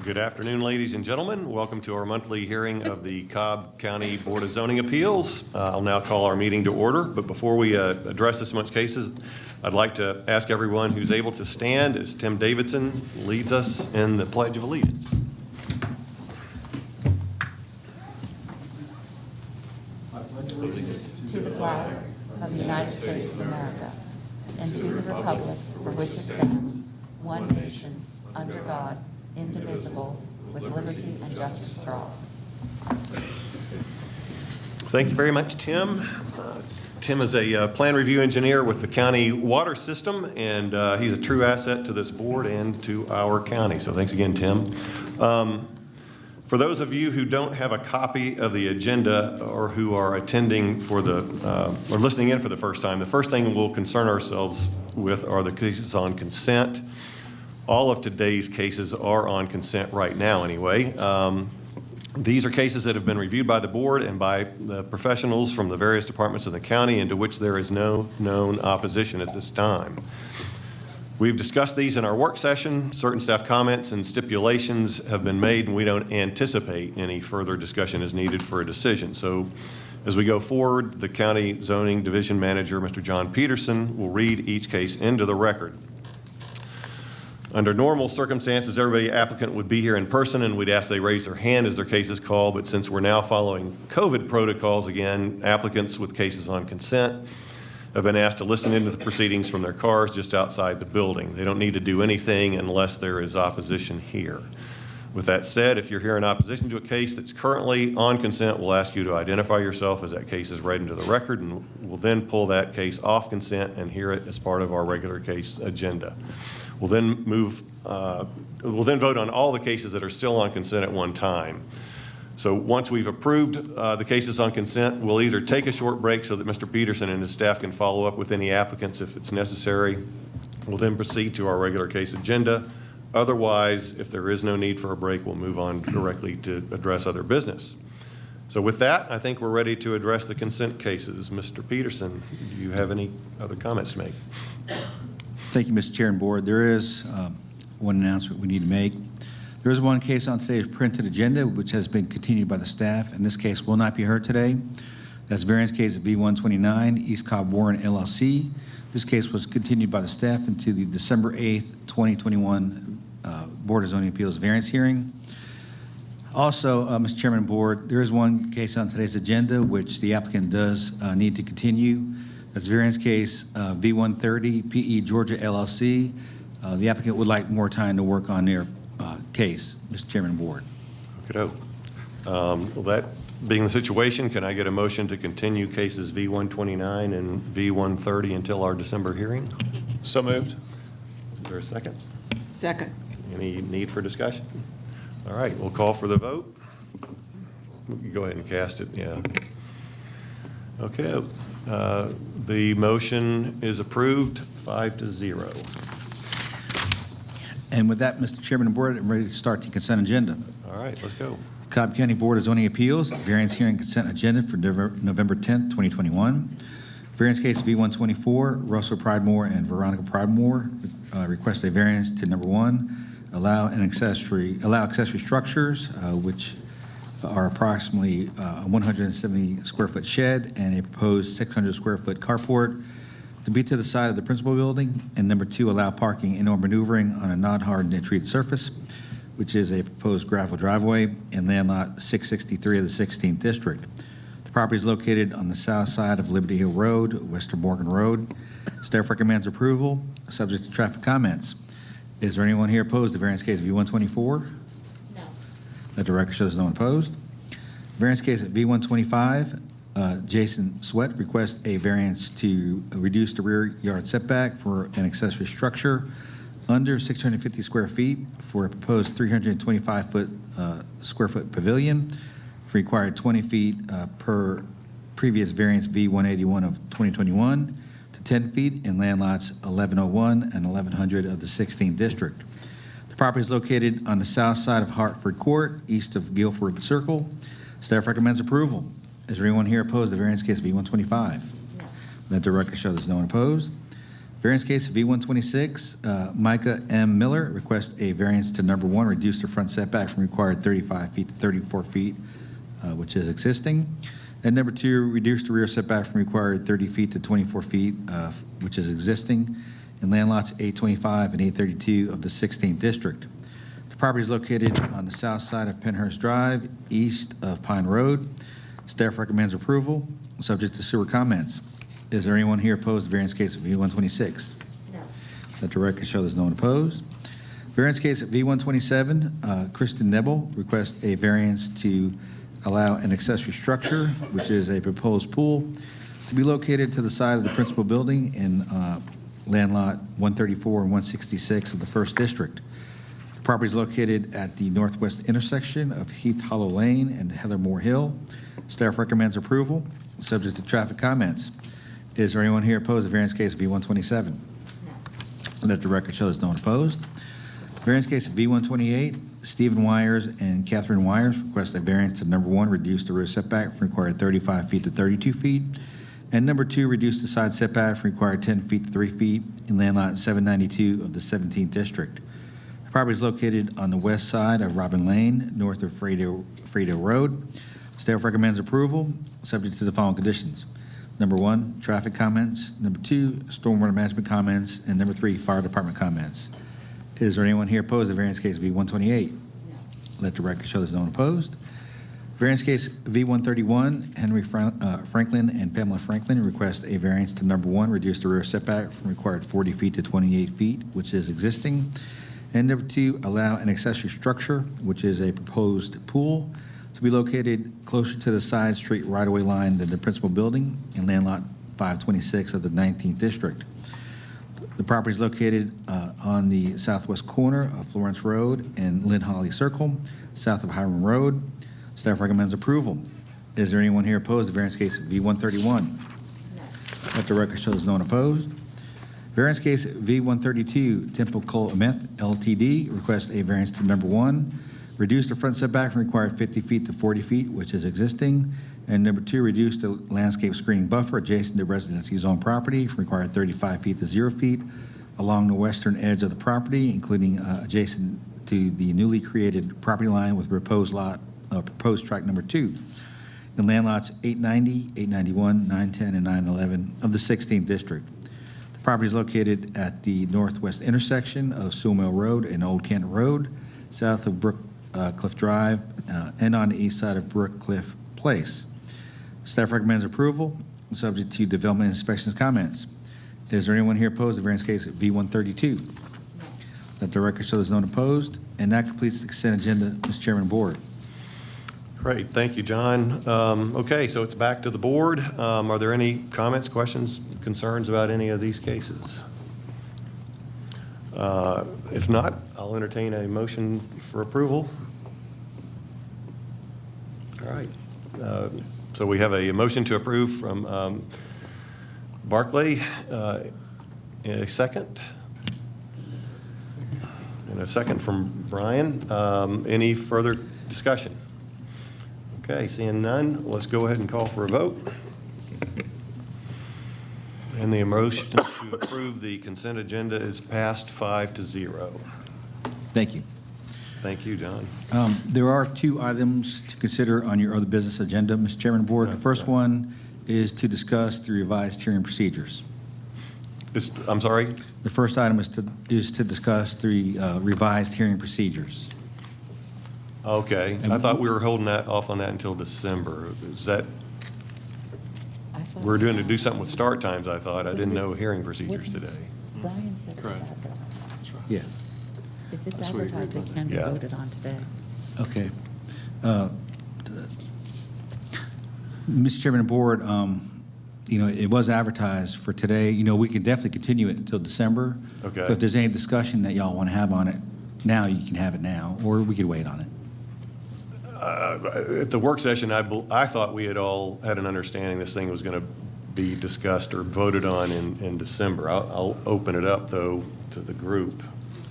Good afternoon, ladies and gentlemen. Welcome to our monthly hearing of the Cobb County Board of Zoning Appeals. I'll now call our meeting to order, but before we address this month's cases, I'd like to ask everyone who's able to stand as Tim Davidson leads us in the Pledge of Allegiance. To the flag of the United States of America and to the republic for which it stands, one nation, under God, indivisible, with liberty and justice for all. Thank you very much, Tim. Tim is a plan review engineer with the county water system, and he's a true asset to this board and to our county. So thanks again, Tim. For those of you who don't have a copy of the agenda or who are attending for or listening in for the first time, the first thing we'll concern ourselves with are the cases on consent. All of today's cases are on consent right now anyway. These are cases that have been reviewed by the board and by the professionals from the various departments of the county and to which there is no known opposition at this time. We've discussed these in our work session. Certain staff comments and stipulations have been made, and we don't anticipate any further discussion is needed for a decision. So as we go forward, the County Zoning Division Manager, Mr. John Peterson, will read each case into the record. Under normal circumstances, every applicant would be here in person, and we'd ask they raise their hand as their case is called. But since we're now following COVID protocols again, applicants with cases on consent have been asked to listen into the proceedings from their cars just outside the building. They don't need to do anything unless there is opposition here. With that said, if you're here in opposition to a case that's currently on consent, we'll ask you to identify yourself as that case is read into the record, and we'll then pull that case off consent and hear it as part of our regular case agenda. We'll then vote on all the cases that are still on consent at one time. So once we've approved the cases on consent, we'll either take a short break so that Mr. Peterson and his staff can follow up with any applicants if it's necessary. We'll then proceed to our regular case agenda. Otherwise, if there is no need for a break, we'll move on directly to address other business. So with that, I think we're ready to address the consent cases. Mr. Peterson, do you have any other comments to make? Thank you, Mr. Chair and Board. There is one announcement we need to make. There is one case on today's printed agenda which has been continued by the staff, and this case will not be heard today. That's variance case of V129, East Cobb Warren LLC. This case was continued by the staff into the December 8th, 2021 Board of Zoning Appeals variance hearing. Also, Mr. Chairman and Board, there is one case on today's agenda which the applicant does need to continue. That's variance case V130, PE Georgia LLC. The applicant would like more time to work on their case, Mr. Chairman and Board. Okay. Well, that being the situation, can I get a motion to continue cases V129 and V130 until our December hearing? So moved. Is there a second? Second. Any need for discussion? All right, we'll call for the vote. Go ahead and cast it, yeah. Okay, the motion is approved 5-0. And with that, Mr. Chairman and Board, I'm ready to start the consent agenda. All right, let's go. Cobb County Board of Zoning Appeals, variance hearing consent agenda for November 10th, 2021. Variance case V124, Russell Pridemore and Veronica Pridemore request a variance to number 1, allow accessory structures, which are approximately a 170 square foot shed and a proposed 600 square foot carport to be to the side of the principal building, and number 2, allow parking and or maneuvering on a non-hardened and treated surface, which is a proposed gravel driveway in land lot 663 of the 16th district. The property is located on the south side of Liberty Hill Road, Western Morgan Road. Staff recommends approval, subject to traffic comments. Is there anyone here opposed to variance case V124? No. Let the record show there's no one opposed. Variance case at V125, Jason Sweat requests a variance to reduce the rear yard setback for an accessory structure under 650 square feet for a proposed 325 square foot pavilion for required 20 feet per previous variance V181 of 2021 to 10 feet in land lots 1101 and 1100 of the 16th district. The property is located on the south side of Hartford Court, east of Guilford Circle. Staff recommends approval. Is there anyone here opposed to variance case V125? No. Let the record show there's no one opposed. Variance case V126, Micah M. Miller requests a variance to number 1, reduce the front setback from required 35 feet to 34 feet, which is existing. And number 2, reduce the rear setback from required 30 feet to 24 feet, which is existing, in land lots 825 and 832 of the 16th district. The property is located on the south side of Penhurst Drive, east of Pine Road. Staff recommends approval, subject to sewer comments. Is there anyone here opposed to variance case V126? No. Let the record show there's no one opposed. Variance case at V127, Kristen Nebel requests a variance to allow an accessory structure, which is a proposed pool, to be located to the side of the principal building in land lot 134 and 166 of the 1st District. The property is located at the northwest intersection of Heath Hollow Lane and Heathermore Hill. Staff recommends approval, subject to traffic comments. Is there anyone here opposed to variance case V127? No. Let the record show there's no one opposed. Variance case V128, Stephen Wires and Catherine Wires request a variance to number 1, reduce the rear setback from required 35 feet to 32 feet, and number 2, reduce the side setback from required 10 feet to 3 feet in land lot 792 of the 17th district. The property is located on the west side of Robin Lane, north of Fredo Road. Staff recommends approval, subject to the following conditions. Number 1, traffic comments. Number 2, stormwater management comments. And number 3, fire department comments. Is there anyone here opposed to variance case V128? No. Let the record show there's no one opposed. Variance case V131, Henry Franklin and Pamela Franklin request a variance to number 1, reduce the rear setback from required 40 feet to 28 feet, which is existing. And number 2, allow an accessory structure, which is a proposed pool, to be located closer to the side street right-of-way line than the principal building in land lot 526 of the 19th district. The property is located on the southwest corner of Florence Road and Lynn Holly Circle, south of Hiram Road. Staff recommends approval. Is there anyone here opposed to variance case V131? No. Let the record show there's no one opposed. Variance case V132, Temple Coal Meth LTD requests a variance to number 1, reduce the front setback from required 50 feet to 40 feet, which is existing. And number 2, reduce the landscape screening buffer adjacent to residency zone property from required 35 feet to 0 feet along the western edge of the property, including adjacent to the newly created property line with proposed tract number 2 in land lots 890, 891, 910, and 911 of the 16th district. The property is located at the northwest intersection of Sewell Mill Road and Old Kent Road, south of Cliff Drive, and on the east side of Cliff Place. Staff recommends approval, subject to development inspections comments. Is there anyone here opposed to variance case at V132? No. Let the record show there's no one opposed. And that completes the consent agenda, Mr. Chairman and Board. Great, thank you, John. Okay, so it's back to the board. Are there any comments, questions, concerns about any of these cases? If not, I'll entertain a motion for approval. All right. So we have a motion to approve from Barclay. A second? And a second from Brian. Any further discussion? Okay, seeing none, let's go ahead and call for a vote. And the motion to approve the consent agenda is passed 5-0. Thank you. Thank you, John. There are 2 items to consider on your other business agenda, Mr. Chairman and Board. The first one is to discuss the revised hearing procedures. I'm sorry? The first item is to discuss the revised hearing procedures. Okay, I thought we were holding that off on that until December. Is that, I thought we're doing to do something with start times, I thought. I didn't know hearing procedures today. Brian said it's Correct. advertised. Yeah. If it's That's what we agreed advertised, it on. can be Yeah. voted on today. Okay. Mr. Chairman and Board, it was advertised for today. We can definitely continue it until December. Okay. But if there's any discussion that y'all want to have on it now, you can have it now, or we could wait on it. At the work session, I thought we had all had an understanding this thing was going to be discussed or voted on in December. I'll open it up, though, to the group.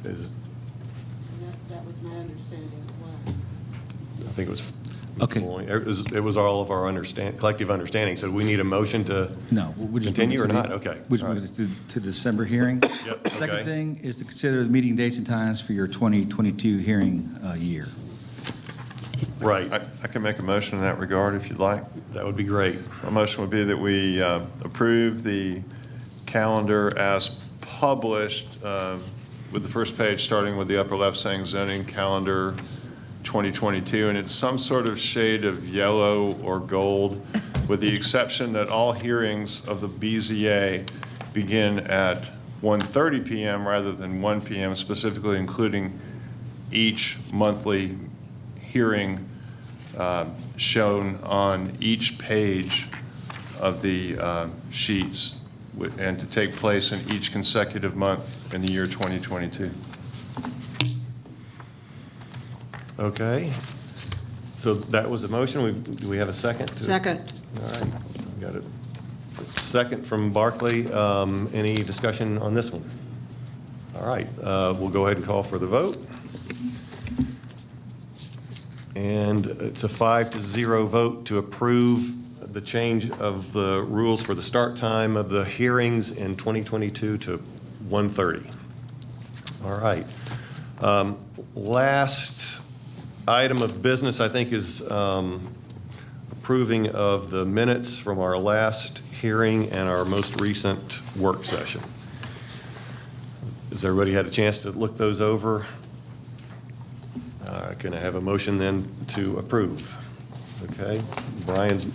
That was my understanding as well. I think it was, Mr. Okay. Maloney. It was all of our collective understanding. So we need a motion to No, we'll just. continue or move it to not? the- Okay. We'll just All move it to December hearing. Yep, okay. Second thing is to consider the meeting dates and times for your 2022 hearing year. Right. I can make a motion in that regard if you'd like. That would be great. A motion would be that we approve the calendar as published with the first page starting with the upper left saying zoning calendar 2022, and it's some sort of shade of yellow or gold, with the exception that all hearings of the BZA begin at 1:30 p.m. rather than 1 p.m., specifically including each monthly hearing shown on each page of the sheets, and to take place in each consecutive month in the year 2022. Okay. So that was a motion. Do we have a second? Second. All right. We got a second from Barclay. Any discussion on this one? All right. We'll go ahead and call for the vote. And it's a 5-0 vote to approve the change of the rules for the start time of the hearings in 2022 to 1:30. All right. Last item of business, I think, is approving of the minutes from our last hearing and our most recent work session. Has everybody had a chance to look those over? Can I have a motion then to approve? Okay. Brian's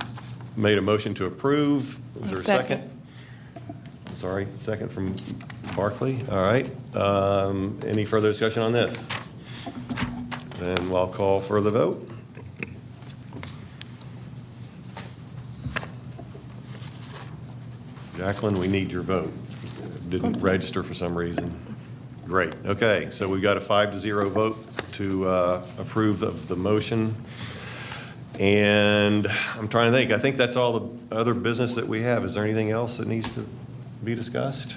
made a motion to approve. Is there a second? Sorry, second from Barclay. All right. Any further discussion on this? Then I'll call for the vote. Jacqueline, we need your vote. It didn't register for some reason. Great. Okay, so we've got a 5-0 vote to approve of the motion. And I'm trying to think. I think that's all the other business that we have. Is there anything else that needs to be discussed?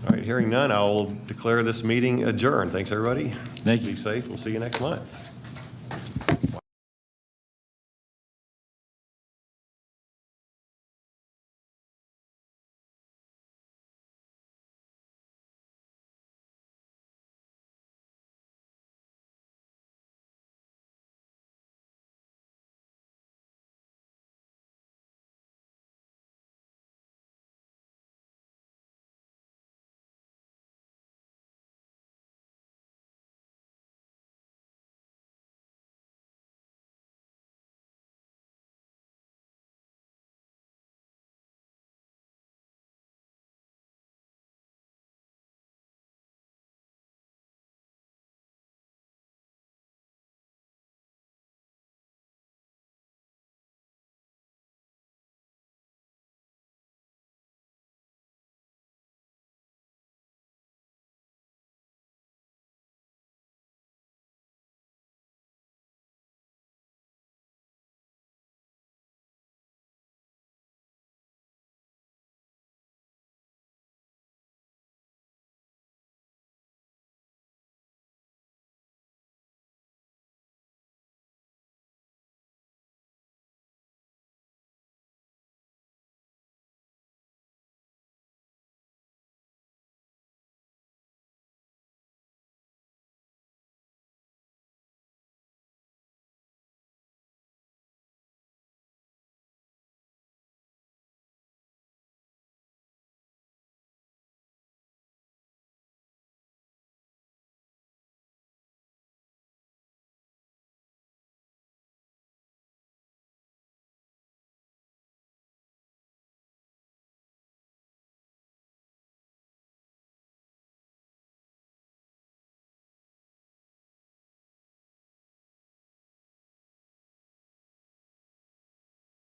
All right, hearing none, I will declare this meeting adjourned. Thanks, everybody. Thank you. Be safe. We'll see you next month.